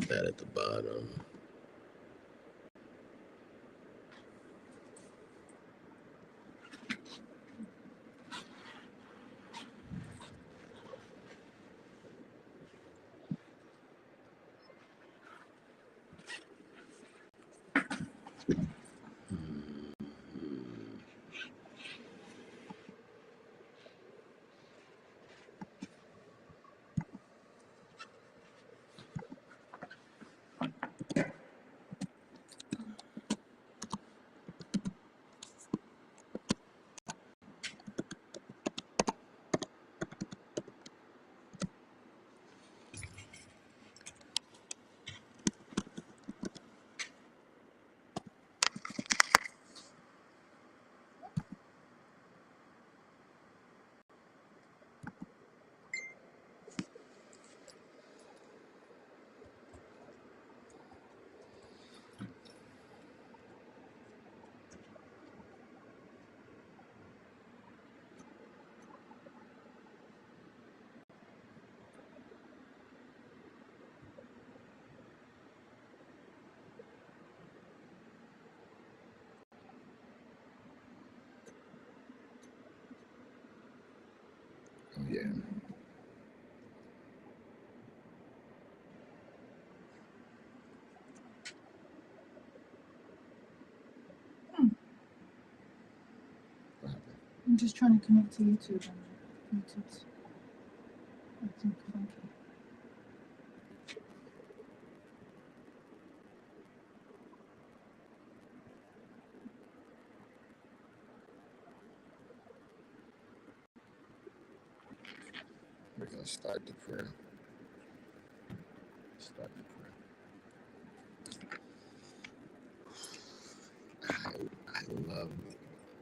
put that at the bottom. Oh, yeah. What happened? I'm just trying to connect to YouTube and YouTube's acting funky. We're gonna start the prayer. Start the prayer. I love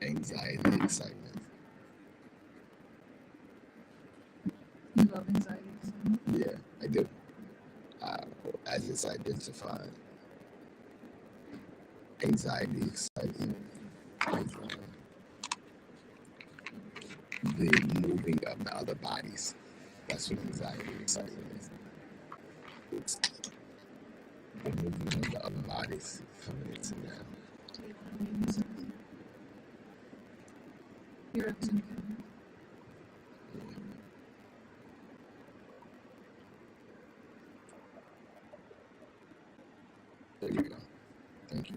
anxiety and excitement. You love anxiety? Yeah, I do. As it's identified, anxiety, excitement, is the moving of the other bodies. That's what anxiety and excitement is. It's the moving of the other bodies coming into now. You're up to me. There you go. Thank you.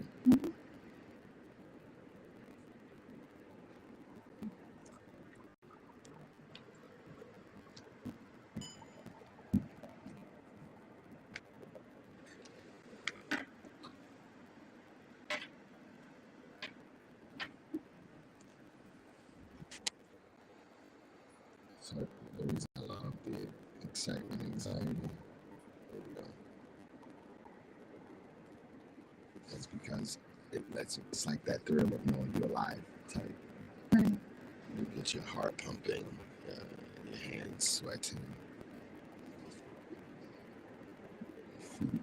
So the reason I love the excitement, anxiety, is because it's like that thrill of knowing you're alive type. Right. You get your heart pumping, your hands sweating, and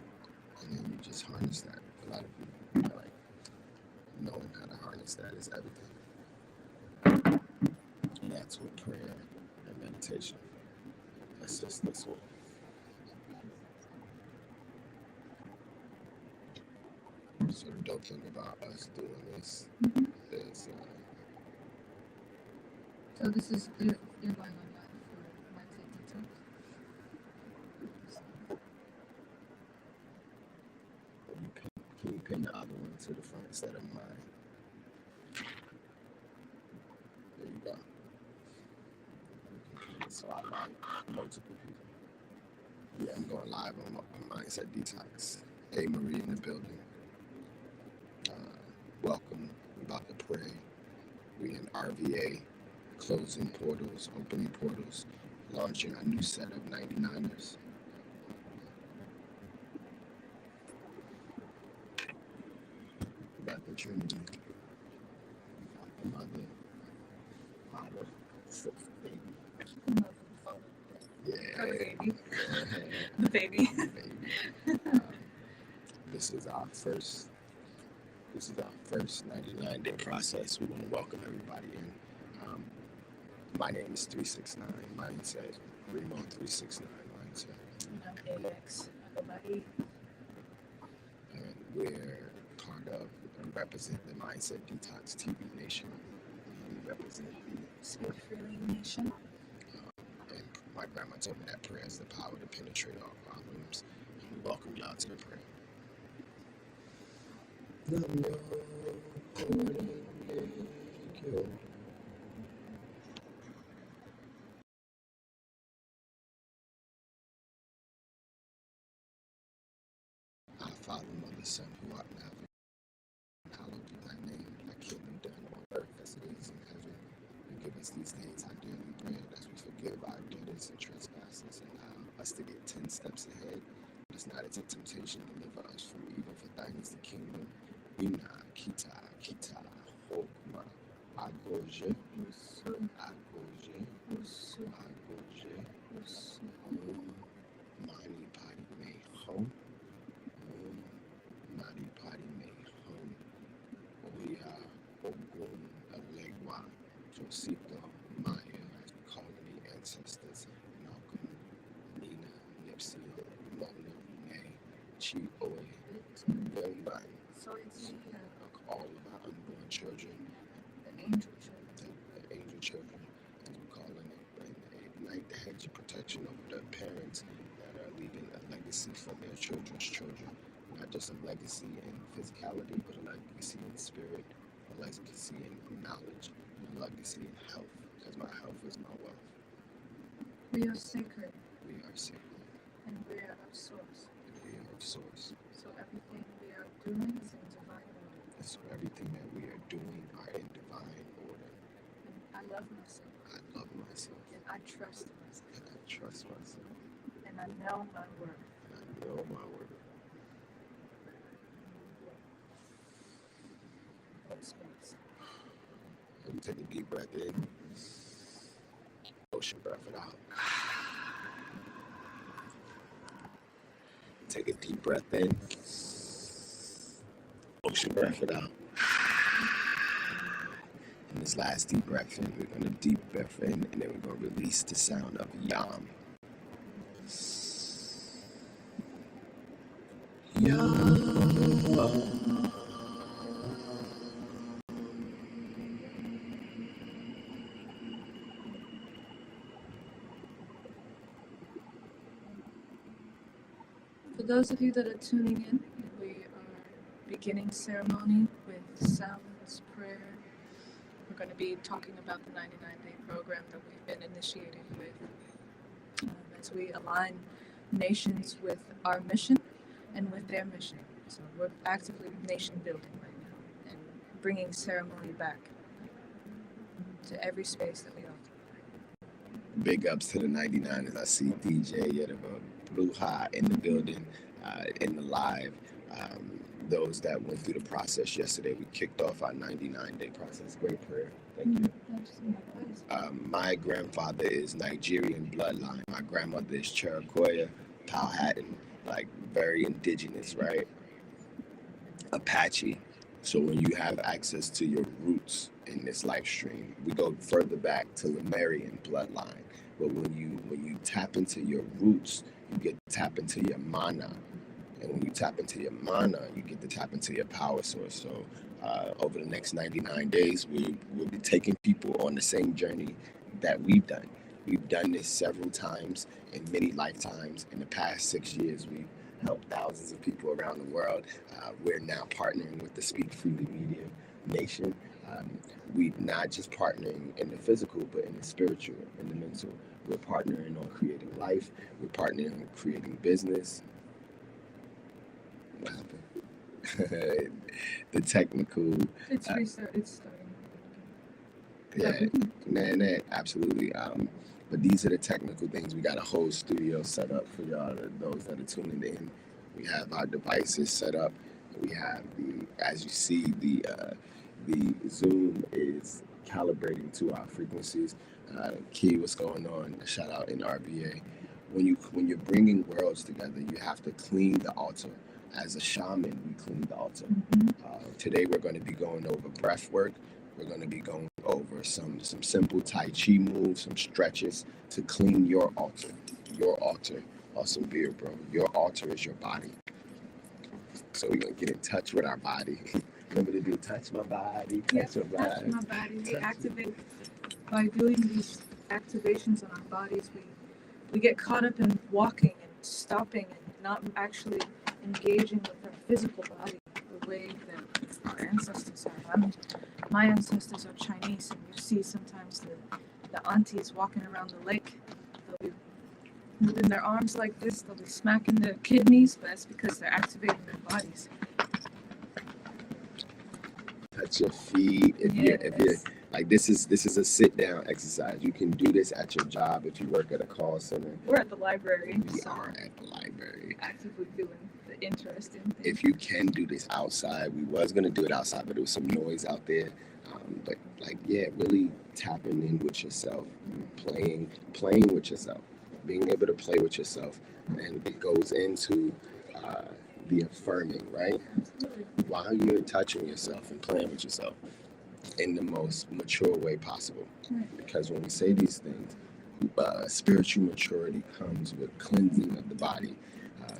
then you just harness that. A lot of people like knowing how to harness that is everything. And that's what prayer and meditation. That's what. So the dope thing about us doing this is. So this is you're going on live for Wednesday detox. Can you pin the other one to the front instead of mine? There you go. So I like multiple people. Yeah, I'm going live on Mindset Detox. Hey, Marie in the building. Welcome. We're about to pray. We in RVA, closing portals, opening portals, launching a new set of 99ers. About the Trinity. Mother, Father, baby. Yeah. Baby. The baby. This is our first 99-day process. We want to welcome everybody in. My name is 369 Mindset. Remo 369 Mindset. AX. Everybody. we're part of, we represent the Mindset Detox TV Nation. We represent the Speak Freely Nation. And my grandma told me that prayer has the power to penetrate all problems. We welcome y'all to the prayer. Our Father, Mother, Son, who art in heaven, hallowed be thy name. Thy kingdom done on earth as it is in heaven. And give us these days our daily bread, as we forgive our debtors and trespassers, and allow us to get 10 steps ahead. Let us not into temptation, deliver us from evil. For thine is the kingdom. Ina, kita, hokma, agoje, agoje, agoje, mani pari me home. Mani pari me home. Oya, ogun, alegwa, Josito, Maya, as we call the ancestors, Malcolm, Nina, Nipsey, Mona, May, Chi, Oye, Youngban, all of our unborn children, The angel children. the angel children, as we call them, and ignite the hedge of protection over the parents that are leaving a legacy for their children's children. Not just a legacy in physicality, but a legacy in spirit, a legacy in knowledge, a legacy in health, because my health is my wealth. We are sacred. We are sacred. And we are of source. We are of source. So everything we are doing is in divine order. So everything that we are doing are in divine order. And I love myself. I love myself. And I trust myself. And I trust myself. And I know my worth. And I know my worth. Space. Let me take a deep breath in. Ocean breath it out. Take a deep breath in. Ocean breath it out. And this last deep breath in, we're going to deep breath in, and then we're going to release the sound of yam. Yam. For those of you that are tuning in, we are beginning ceremony with sounds, prayer. We're going to be talking about the 99-day program that we've been initiating with as we align nations with our mission and with their mission. So we're actively nation building right now and bringing ceremony back to every space that we occupy. Big ups to the 99ers. I see DJ Yedova Blue High in the building, in the live. Those that went through the process yesterday, we kicked off our 99-day process. Great prayer. Thank you. My grandfather is Nigerian bloodline. My grandmother is Cherokee, Powhatan, like very indigenous, right? Apache. So when you have access to your roots in this life stream, we go further back to Lemurian bloodline. But when you tap into your roots, you get to tap into your mana. And when you tap into your mana, you get to tap into your power source. So over the next 99 days, we'll be taking people on the same journey that we've done. We've done this several times in many lifetimes. In the past 6 years, we've helped thousands of people around the world. We're now partnering with the Speak Freely Media Nation. We're not just partnering in the physical, but in the spiritual, in the mental. We're partnering on creating life. We're partnering on creating business. What happened? The technical. It's restart. It's Yeah, starting. nah, absolutely. But these are the technical things. We got a whole studio set up for y'all, those that are tuning in. We have our devices set up. We have as you see, the Zoom is calibrating to our frequencies. Key, what's going on? Shout out in RBA. When you're bringing worlds together, you have to clean the altar. As a shaman, we clean the altar. Today we're going to be going over breath work. We're going to be going over some simple Tai Chi moves, some stretches to clean your altar. Your altar. Awesome beer, bro. Your altar is your body. So we're gonna get in touch with our body. Remember to do touch my body, touch your Touch body. my body. We activate by doing these activations on our bodies. We get caught up in walking and stopping and not actually engaging with our physical body the way that our ancestors have. My ancestors are Chinese, and you see sometimes the aunties walking around the lake. They'll be moving their arms like this. They'll be smacking their kidneys, but that's because they're activating their bodies. Touch your feet. If you're like this is a sit down exercise. You can do this at your job if you work at a call center. We're at the library. We are at the library. Actively doing the interesting thing. If you can do this outside, we was gonna do it outside, but there was some noise out there. But really tapping in with yourself, playing with yourself, being able to play with yourself, and it goes into the affirming, right? Absolutely. While you're touching yourself and playing with yourself in the most mature way possible. Right. Because when we say these things, spiritual maturity comes with cleansing of the body.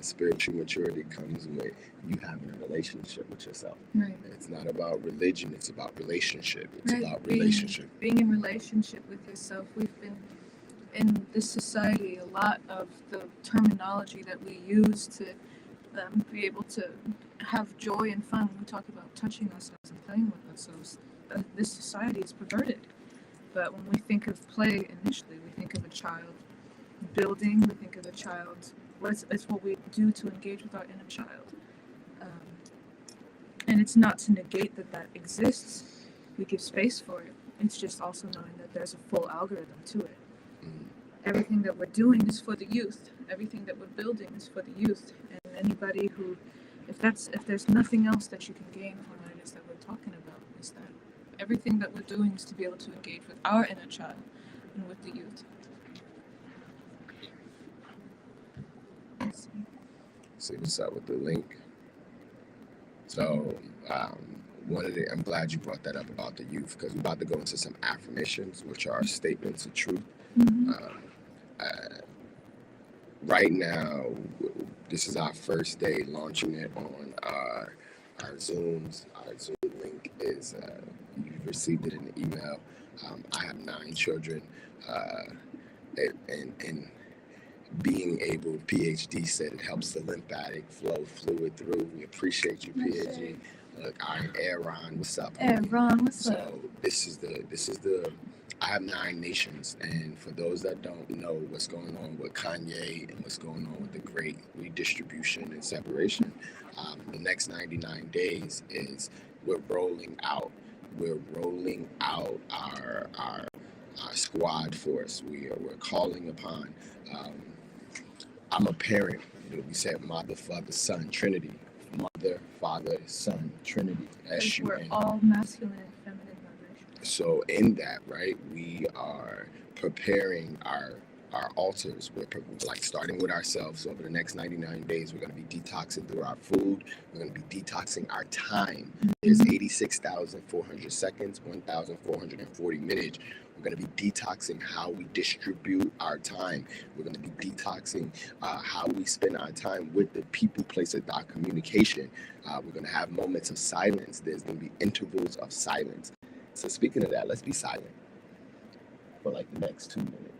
Spiritual maturity comes with you having a relationship with yourself. Right. It's not about religion, it's about relationship. It's Right. about relationship. Being in relationship with yourself. We've been in this society, a lot of the terminology that we use to be able to have joy and fun. We talk about touching ourselves and playing with ourselves. This society is perverted. But when we think of play initially, we think of a child building, we think of a child. It's what we do to engage with our inner child. And it's not to negate that exists. We give space for it. It's just also knowing that there's a full algorithm to it. Everything that we're doing is for the youth. Everything that we're building is for the youth. And anybody who, if there's nothing else that you can gain from what it is that we're talking about, is that everything that we're doing is to be able to engage with our inner child and with the youth. See what's up with the link. So I'm glad you brought that up about the youth, because we're about to go into some affirmations, which are statements of truth. Mm-hmm. Right now, this is our first day launching it on our Zooms. Our Zoom link is, you've received it in the email. I have 9 children, and being able, PhD said it helps the lymphatic flow fluid through. We appreciate you, PhD. Look, I'm Aaron. What's up? Aaron, what's up? So this is the. I have 9 nations, and for those that don't know what's going on with Kanye and what's going on with the great redistribution and separation, the next 99 days is we're rolling out our squad force. We're calling upon. I'm a parent. We said mother, father, son, Trinity. Mother, father, son, Trinity. S-U-N. We're all masculine and feminine vibrations. So in that, right, we are preparing our altars. We're like starting with ourselves. So over the next 99 days, we're going to be detoxing through our food. We're going to be detoxing our time. There's 86,400 seconds, 1,440 minutes. We're going to be detoxing how we distribute our time. We're going to be detoxing how we spend our time with the people, places, our communication. We're going to have moments of silence. There's going to be intervals of silence. So speaking of that, let's be silent for like the next 2 minutes.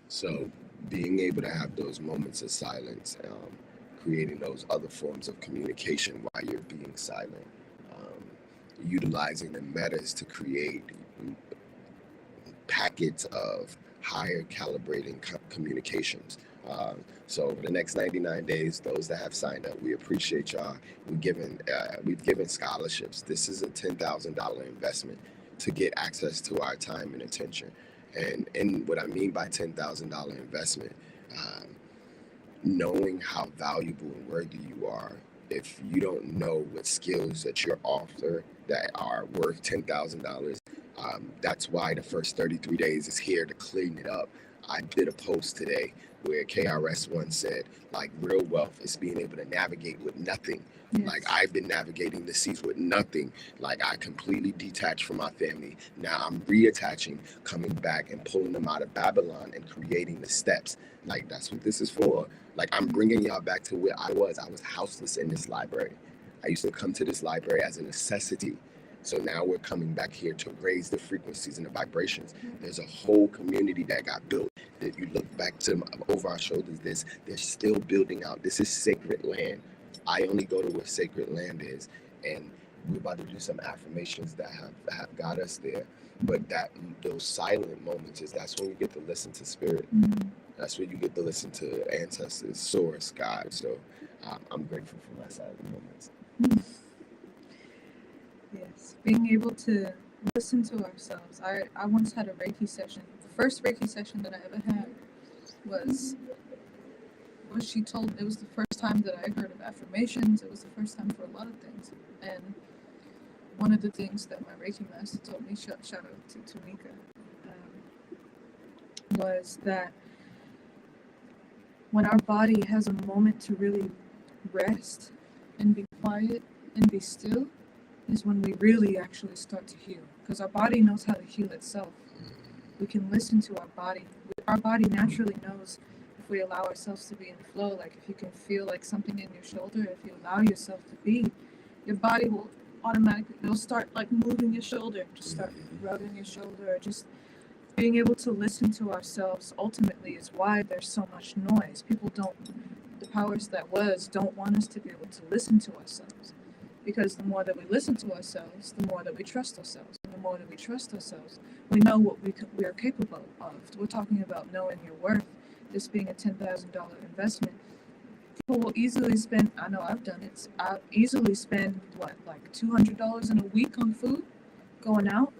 So being able to have those moments of silence, creating those other forms of communication while you're being silent, utilizing the metas to create packets of higher calibrating communications. So over the next 99 days, those that have signed up, we appreciate y'all. We've given scholarships. This is a $10,000 investment to get access to our time and attention. And what I mean by $10,000 investment, um, knowing how valuable and worthy you are. If you don't know what skills that you're offered that are worth $10,000, that's why the first 33 days is here to clean it up. I did a post today where KRS-One said, like, real wealth is being able to navigate with nothing. Yes. Like, I've been navigating the seas with nothing. Like, I completely detached from my family. Now I'm reattaching, coming back and pulling them out of Babylon and creating the steps. Like, that's what this is for. Like, I'm bringing y'all back to where I was. I was houseless in this library. I used to come to this library as a necessity. So now we're coming back here to raise the frequencies and the vibrations. There's a whole community that got built. That you look back to over our shoulders, they're still building out. This is sacred land. I only go to where sacred land is. And we're about to do some affirmations that have got us there. But those silent moments that's when you get to listen to spirit. Mm-hmm. That's when you get to listen to ancestors, source, God. So I'm grateful for my silent moments. Yes, being able to listen to ourselves. I once had a Reiki session. The first Reiki session that I ever had was she told. It was the first time that I heard of affirmations. It was the first time for a lot of things. And one of the things that my Reiki master told me, shout out to Tamika, was that when our body has a moment to really rest and be quiet and be still, is when we really actually start to heal. Because our body knows how to heal itself. We can listen to our body. Our body naturally knows if we allow ourselves to be in flow. Like if you can feel like something in your shoulder, if you allow yourself to be, your body will automatically, it'll start like moving your shoulder, just start rubbing your shoulder, or just being able to listen to ourselves ultimately is why there's so much noise. The powers that was don't want us to be able to listen to ourselves. Because the more that we listen to ourselves, the more that we trust ourselves. And the more that we trust ourselves, we know what we are capable of. We're talking about knowing your worth, this being a $10,000 investment. People will easily spend, I know I've done it, I'll easily spend, like $200 in a week on food, going out,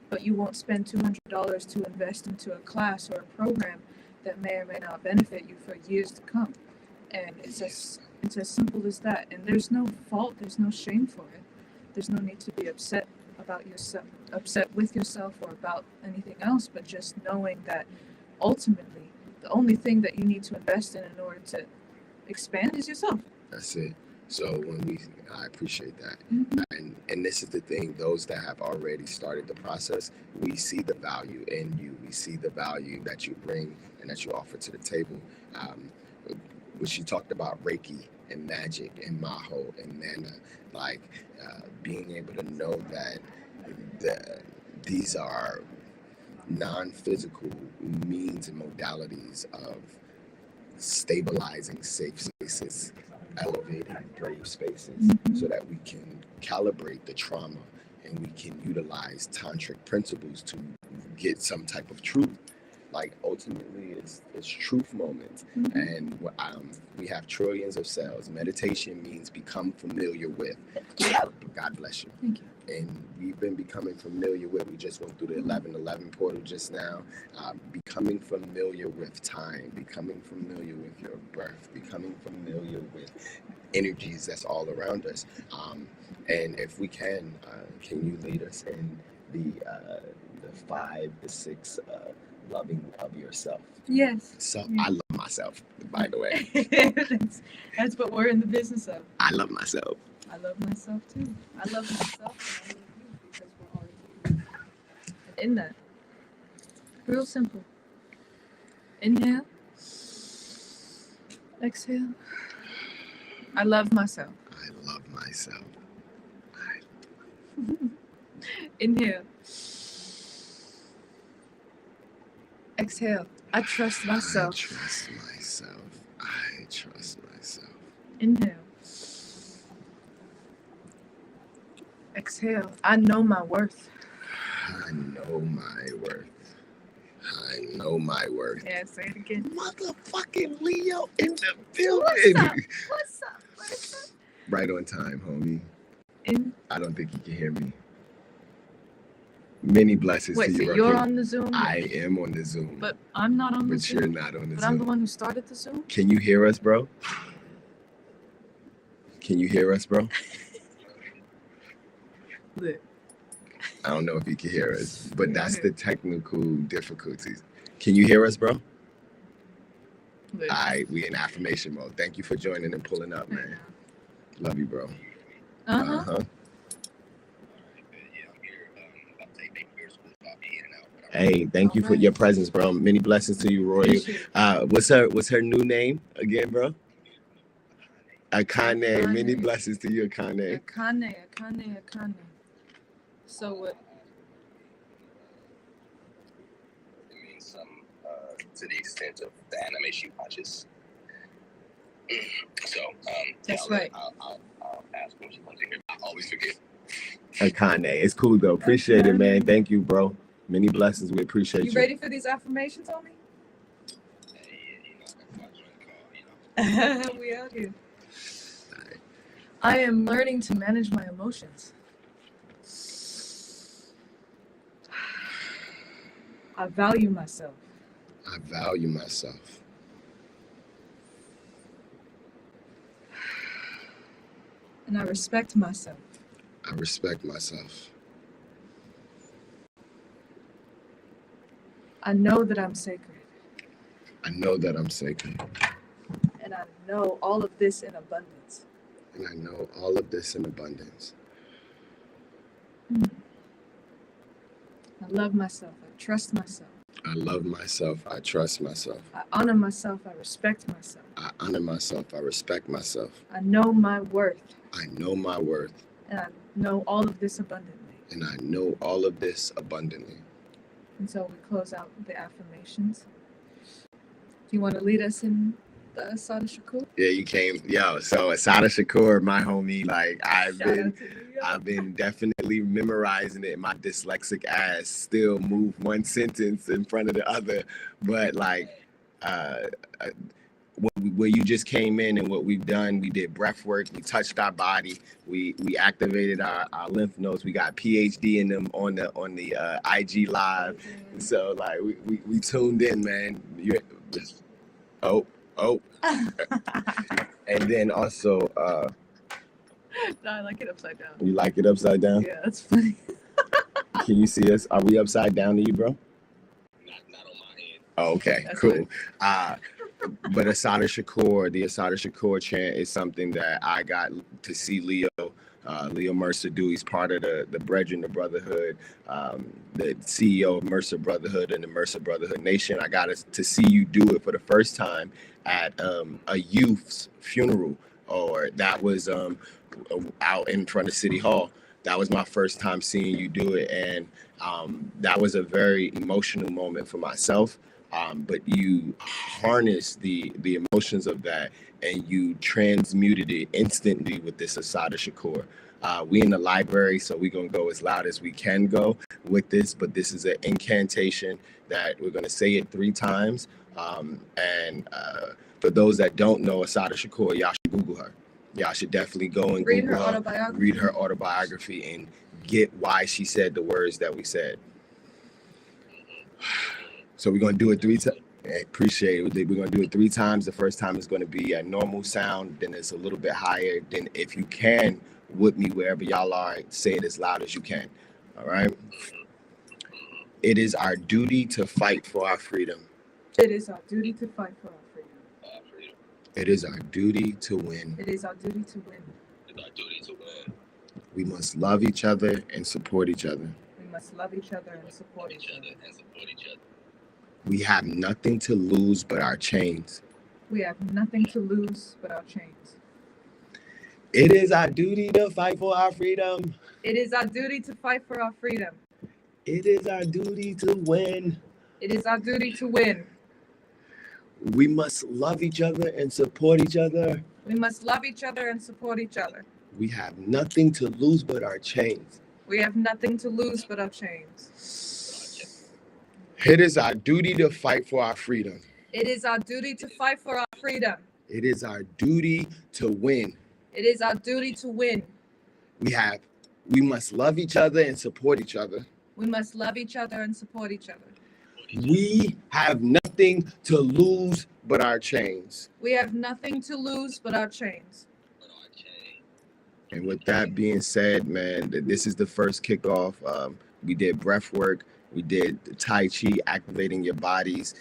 but you won't spend $200 to invest into a class or a program that may or may not benefit you for years to come. And it's as simple as that. And there's no fault, there's no shame for it. There's no need to be upset about yourself, upset with yourself or about anything else, but just knowing that ultimately the only thing that you need to invest in order to expand is yourself. That's it. So I appreciate that. Mm-hmm. And this is the thing, those that have already started the process, we see the value in you. We see the value that you bring and that you offer to the table. When she talked about Reiki and magic and Maho and Mana, like being able to know that these are non-physical means and modalities of stabilizing safe spaces, elevating brave spaces, so that we can calibrate the trauma and we can utilize tantric principles to get some type of truth. Like ultimately, it's truth moments, and we have trillions of cells. Meditation means become familiar with. God bless you. Thank you. And we've been becoming familiar with. We just went through the 1111 portal just now. Becoming familiar with time, becoming familiar with your birth, becoming familiar with energies that's all around us. And if we can you lead us in the 5, the 6. Loving of yourself. Yes. So yes. I love myself, by the way. That's what we're in the business of. I love myself. I love myself too. I love myself and I love you because we're all equal. And in that, real simple. Inhale. Exhale. I love myself. I love myself. Inhale. Exhale. I trust myself. I trust myself. I trust myself. Inhale. Exhale. I know my worth. I know my worth. I know my worth. Yeah, say it again. Motherfucking Leo in the building. What's up? What's up? Right on time, homie. I don't think you can hear me. Many blessings to you. Wait, so you're on the Zoom? I am on the Zoom. But I'm not on the Zoom. But you're not on the Zoom. But I'm the one who started the Zoom? Can you hear us, bro? Can you hear us, bro? Lit. I don't know if you can hear us, but that's the technical difficulties. Can you hear us, bro? Lit. All right, we in affirmation mode. Thank you for joining and pulling up, man. Love you, bro. Hey, thank you for your presence, bro. Many blessings to you, Roy. What's her new name again, bro? Akane. Many blessings to you, Akane. Akane. So what? It means some to the extent of the anime she watches. So that's right. I'll ask when she comes in here. I always forget. Akane. It's cool though. Appreciate it, man. Thank you, bro. Many blessings. We appreciate you. You ready for these affirmations, homie? Yeah, We out here. I am learning to manage my emotions. I value myself. I value myself. And I respect myself. I respect myself. I know that I'm sacred. I know that I'm sacred. And I know all of this in abundance. And I know all of this in abundance. I love myself. I trust myself. I love myself. I trust myself. I honor myself. I respect myself. I honor myself. I respect myself. I know my worth. I know my worth. And I know all of this abundantly. And I know all of this abundantly. And so we close out the affirmations. Do you want to lead us in the Asada Shakur? Yeah, you came. Yo, so Asada Shakur, my homie, like I've been definitely memorizing it. My dyslexic ass still move one sentence in front of the other, but like where you just came in and what we've done, we did breath work, we touched our body, we activated our lymph nodes, we got PhD in them on the IG live, so like we tuned in, man. And then also no, I like it upside down. You like it upside down? Yeah, that's funny. Can you see us? Are we upside down to you, bro? Not on my end. Oh, okay, That's cool. But Asada Shakur, the Asada Shakur chant is something that I got to see Leo Mercer do. He's part of the Brethren, the Brotherhood, the CEO of Mercer Brotherhood and the Mercer Brotherhood Nation. I got to see you do it for the first time at a youth's funeral, or that was out in front of City Hall. That was my first time seeing you do it, and that was a very emotional moment for myself. But you harnessed the emotions of that, and you transmuted it instantly with this Asada Shakur. We in the library, so we're going to go as loud as we can go with this, but this is an incantation that we're going to say it 3 times. And for those that don't know Asada Shakur, y'all should Google her. Y'all should definitely go and read Google her read her autobiography and get why she said the words that we said. So we're going to do it 3 times. Appreciate it. We're going to do it 3 times. The first time is going to be a normal sound. Then it's a little bit higher. Then if you can, with me wherever y'all are, say it as loud as you can. All right? It is our duty to fight for our freedom. It is our duty to fight for our freedom. It is our duty to win. It is our duty to win. It's our duty to win. We must love each other and support each other. We must love each other and support each other. We have nothing to lose but our chains. We have nothing to lose but our chains. It is our duty to fight for our freedom. It is our duty to fight for our freedom. It is our duty to win. It is our duty to win. We must love each other and support each other. We must love each other and support each other. We have nothing to lose but our chains. We have nothing to lose but our chains. It is our duty to fight for our freedom. It is our duty to fight for our freedom. It is our duty to win. It is our duty to win. We must love each other and support each other. We must love each other and support each other. We have nothing to lose but our chains. We have nothing to lose but our chains. And with that being said, man, this is the first kickoff. We did breath work. We did the Tai Chi, activating your bodies.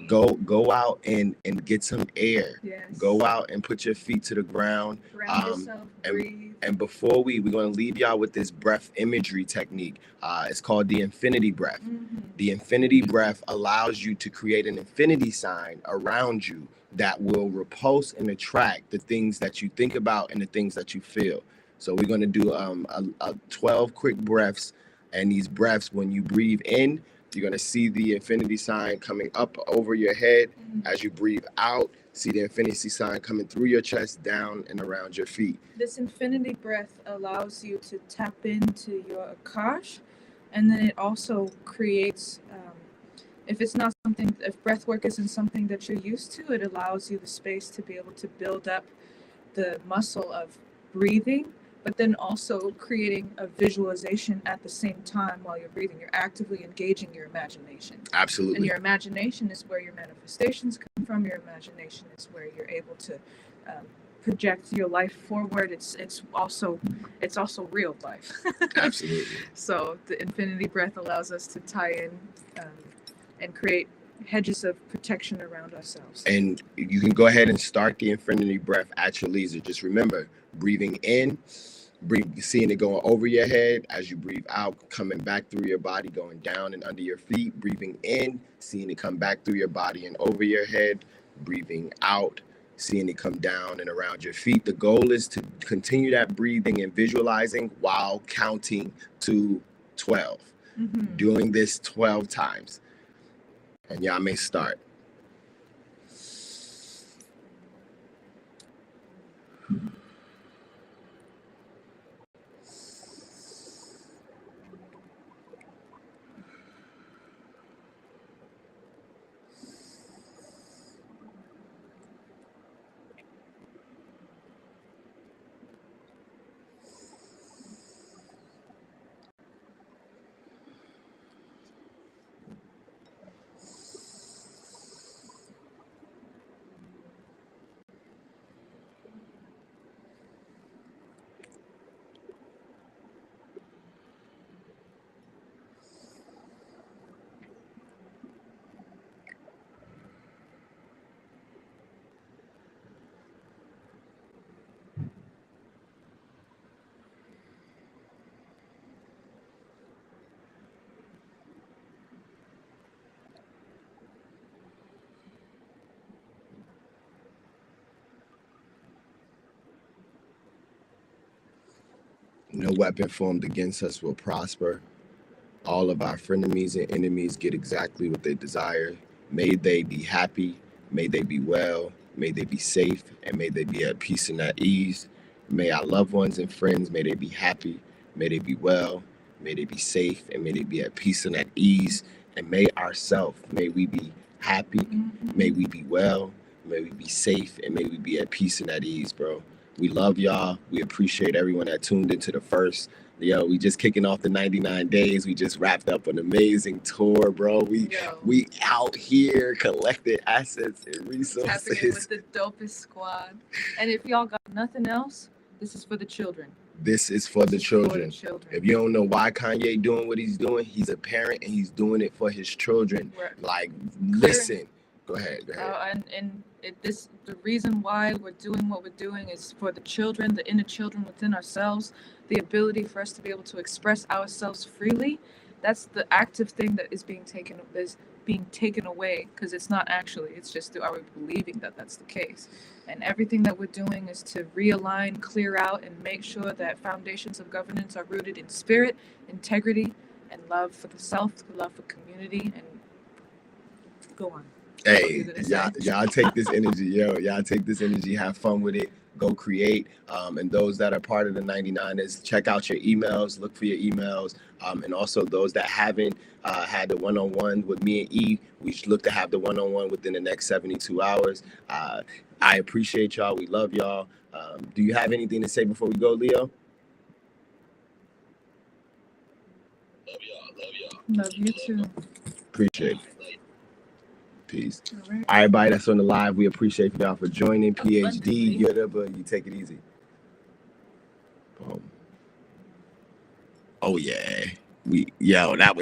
Go out and get some air. Yes. Go out and put your feet to the ground. Ground yourself, breathe. And before we're going to leave y'all with this breath imagery technique. It's called the infinity breath. Mm-hmm. The infinity breath allows you to create an infinity sign around you that will repulse and attract the things that you think about and the things that you feel. So we're going to do 12 quick breaths. And these breaths, when you breathe in, you're going to see the infinity sign coming up over your head. Mm-hmm. As you breathe out, see the infinity sign coming through your chest, down and around your feet. This infinity breath allows you to tap into your Akash, and then it also creates, if breath work isn't something that you're used to, it allows you the space to be able to build up the muscle of breathing, but then also creating a visualization at the same time while you're breathing. You're actively engaging your imagination. Absolutely. And your imagination is where your manifestations come from. Your imagination is where you're able to project your life forward. It's also real life. Absolutely. So the infinity breath allows us to tie in and create hedges of protection around ourselves. And you can go ahead and start the infinity breath at your leisure. Just remember, breathing in, seeing it going over your head. As you breathe out, coming back through your body, going down and under your feet. Breathing in, seeing it come back through your body and over your head. Breathing out, seeing it come down and around your feet. The goal is to continue that breathing and visualizing while counting to 12. Mm-hmm. Doing this 12 times. And y'all may start. No weapon formed against us will prosper. All of our frenemies and enemies get exactly what they desire. May they be happy. May they be well. May they be safe. And may they be at peace and at ease. May our loved ones and friends, may they be happy. May they be well. May they be safe. And may they be at peace and at ease. And may we be happy. Mm-hmm. May we be well. May we be safe. And may we be at peace and at ease, bro. We love y'all. We appreciate everyone that tuned into the first. Yo, we just kicking off the 99 days. We just wrapped up an amazing tour, bro. We out here collecting assets and resources. Tapping in with the dopest squad. And if y'all got nothing else, this is for the children. This is for the children. If you don't know why Kanye doing what he's doing, he's a parent and he's doing it for his children. Listen. Go ahead. The reason why we're doing what we're doing is for the children, the inner children within ourselves, the ability for us to be able to express ourselves freely. That's the active thing that is being taken away, because it's not actually. It's just are we believing that that's the case. And everything that we're doing is to realign, clear out, and make sure that foundations of governance are rooted in spirit, integrity, and love for the self, love for community, and go on. Hey, What are you gonna say? y'all take this energy, yo. Y'all take this energy, have fun with it, go create. And those that are part of the 99ers, check out your emails, look for your emails. And also those that haven't had the one-on-one with me and E, we should look to have the one-on-one within the next 72 hours. I appreciate y'all. We love y'all. Do you have anything to say before we go, Leo? Love you too. Appreciate it. Peace. All right. All right, everybody that's on the live, we appreciate y'all for joining. PhD, Abundantly. Yoruba, you take it easy. Boom. Oh yeah, that was